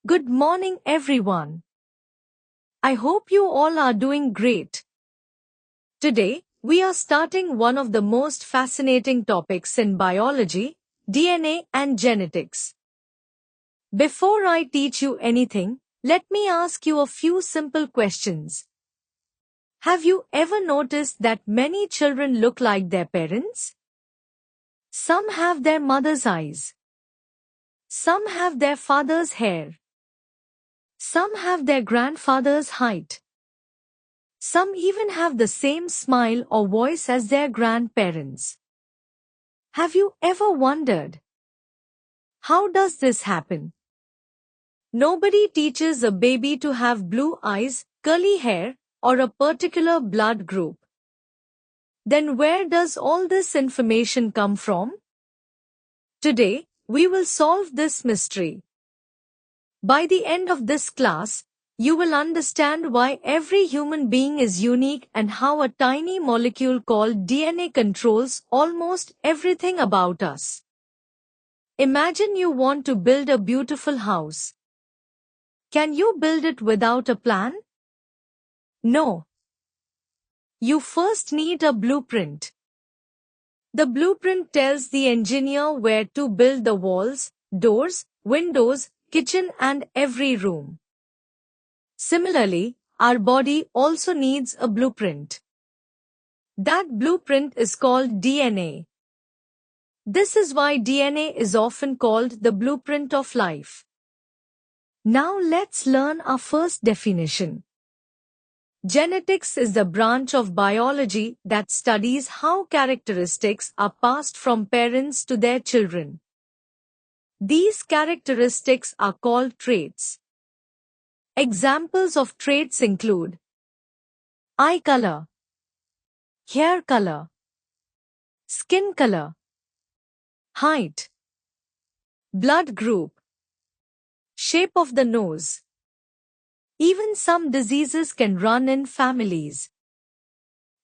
Good morning, everyone. I hope you all are doing great. Today, we are starting one of the most fascinating topics in biology, DNA and genetics. Before I teach you anything, let me ask you a few simple questions. Have you ever noticed that many children look like their parents? Some have their mother's eyes. Some have their father's hair. Some have their grandfather's height. Some even have the same smile or voice as their grandparents. Have you ever wondered, how does this happen? Nobody teaches a baby to have blue eyes, curly hair, or a particular blood group. Then where does all this information come from? Today, we will solve this mystery. By the end of this class, you will understand why every human being is unique and how a tiny molecule called DNA controls almost everything about us. Imagine you want to build a beautiful house. Can you build it without a plan? No. You first need a blueprint. The blueprint tells the engineer where to build the walls, doors, windows, kitchen and every room. Similarly, our body also needs a blueprint. That blueprint is called DNA. This is why DNA is often called the blueprint of life. Now let's learn our first definition. Genetics is the branch of biology that studies how characteristics are passed from parents to their children. These characteristics are called traits. Examples of traits include eye color, hair color, skin color, height, blood group, shape of the nose. Even some diseases can run in families.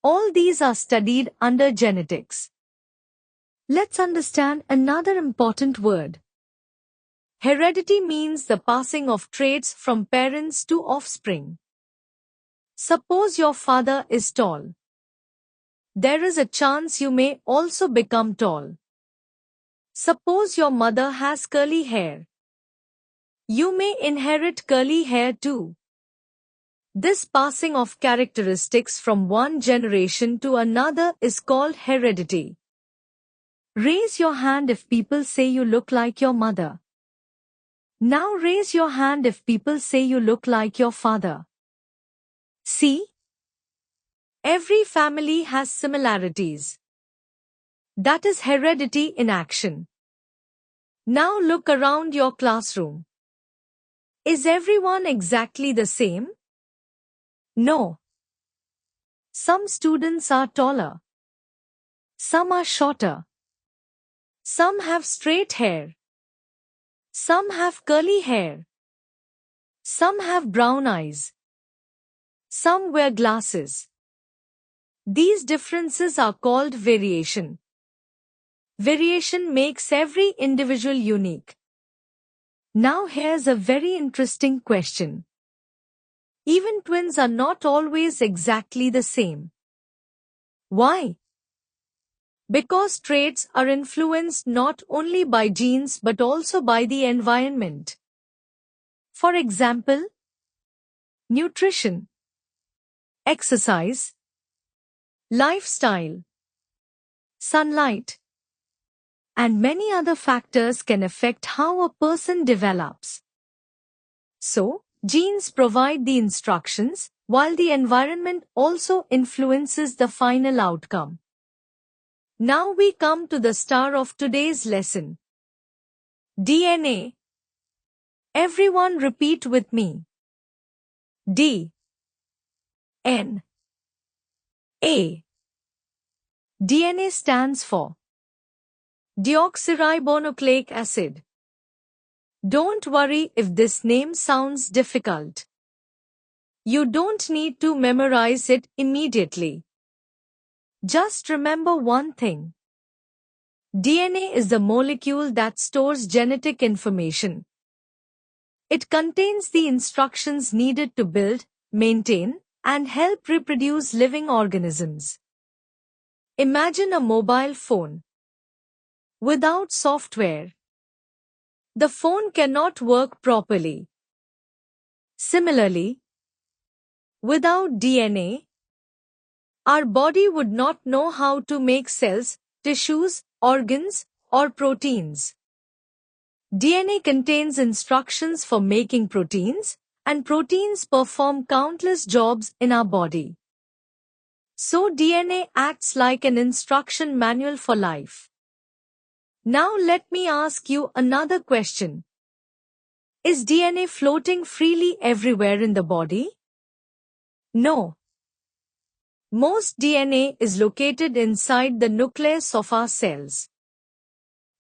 All these are studied under genetics. Let's understand another important word. Heredity means the passing of traits from parents to offspring. Suppose your father is tall. There is a chance you may also become tall. Suppose your mother has curly hair. You may inherit curly hair too. This passing of characteristics from one generation to another is called heredity. Raise your hand if people say you look like your mother. Now raise your hand if people say you look like your father. See? Every family has similarities. That is heredity in action. Now look around your classroom. Is everyone exactly the same? No. Some students are taller. Some are shorter. Some have straight hair. Some have curly hair. Some have brown eyes. Some wear glasses. These differences are called variation. Variation makes every individual unique. Now here's a very interesting question. Even twins are not always exactly the same. Why? Because traits are influenced not only by genes but also by the environment. For example, nutrition, exercise, lifestyle, sunlight, and many other factors can affect how a person develops. So, genes provide the instructions, while the environment also influences the final outcome. Now we come to the star of today's lesson. DNA. Everyone repeat with me. D. N. A. DNA stands for deoxyribonucleic acid. Don't worry if this name sounds difficult. You don't need to memorize it immediately. Just remember one thing. DNA is the molecule that stores genetic information. It contains the instructions needed to build, maintain, and help reproduce living organisms. Imagine a mobile phone. Without software, the phone cannot work properly. Similarly, without DNA, our body would not know how to make cells, tissues, organs, or proteins. DNA contains instructions for making proteins, and proteins perform countless jobs in our body. So DNA acts like an instruction manual for life. Now let me ask you another question. Is DNA floating freely everywhere in the body? No. Most DNA is located inside the nucleus of our cells.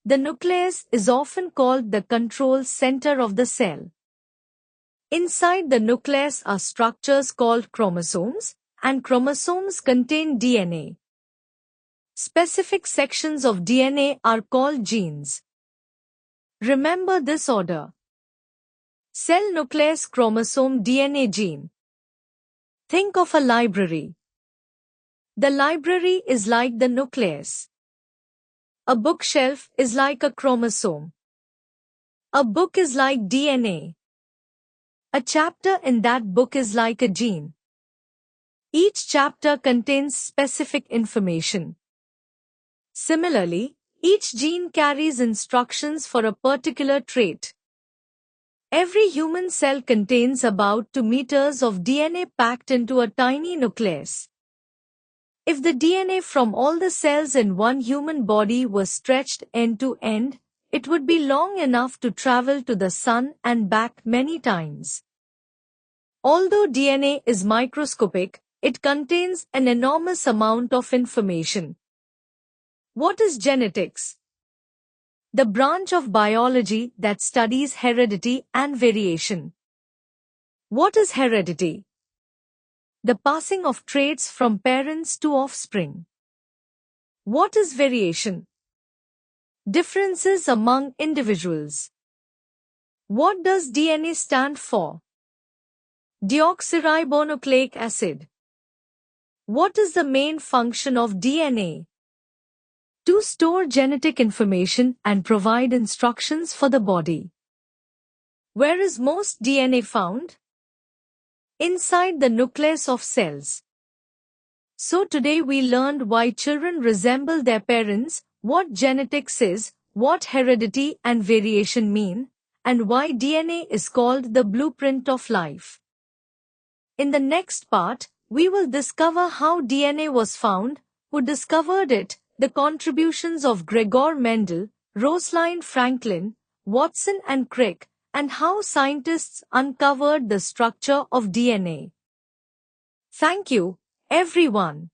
The nucleus is often called the control center of the cell. Inside the nucleus are structures called chromosomes, and chromosomes contain DNA. Specific sections of DNA are called genes. Remember this order: cell nucleus, chromosome, DNA, gene. Think of a library. The library is like the nucleus. A bookshelf is like a chromosome. A book is like DNA. A chapter in that book is like a gene. Each chapter contains specific information. Similarly, each gene carries instructions for a particular trait. Every human cell contains about 2 meters of DNA packed into a tiny nucleus. If the DNA from all the cells in one human body was stretched end to end, it would be long enough to travel to the sun and back many times. Although DNA is microscopic, it contains an enormous amount of information. What is genetics? The branch of biology that studies heredity and variation. What is heredity? The passing of traits from parents to offspring. What is variation? Differences among individuals. What does DNA stand for? Deoxyribonucleic acid. What is the main function of DNA? To store genetic information and provide instructions for the body. Where is most DNA found? Inside the nucleus of cells. So today we learned why children resemble their parents, what genetics is, what heredity and variation mean, and why DNA is called the blueprint of life. In the next part, we will discover how DNA was found, who discovered it, the contributions of Gregor Mendel, Rosalind Franklin, Watson and Crick, and how scientists uncovered the structure of DNA. Thank you, everyone.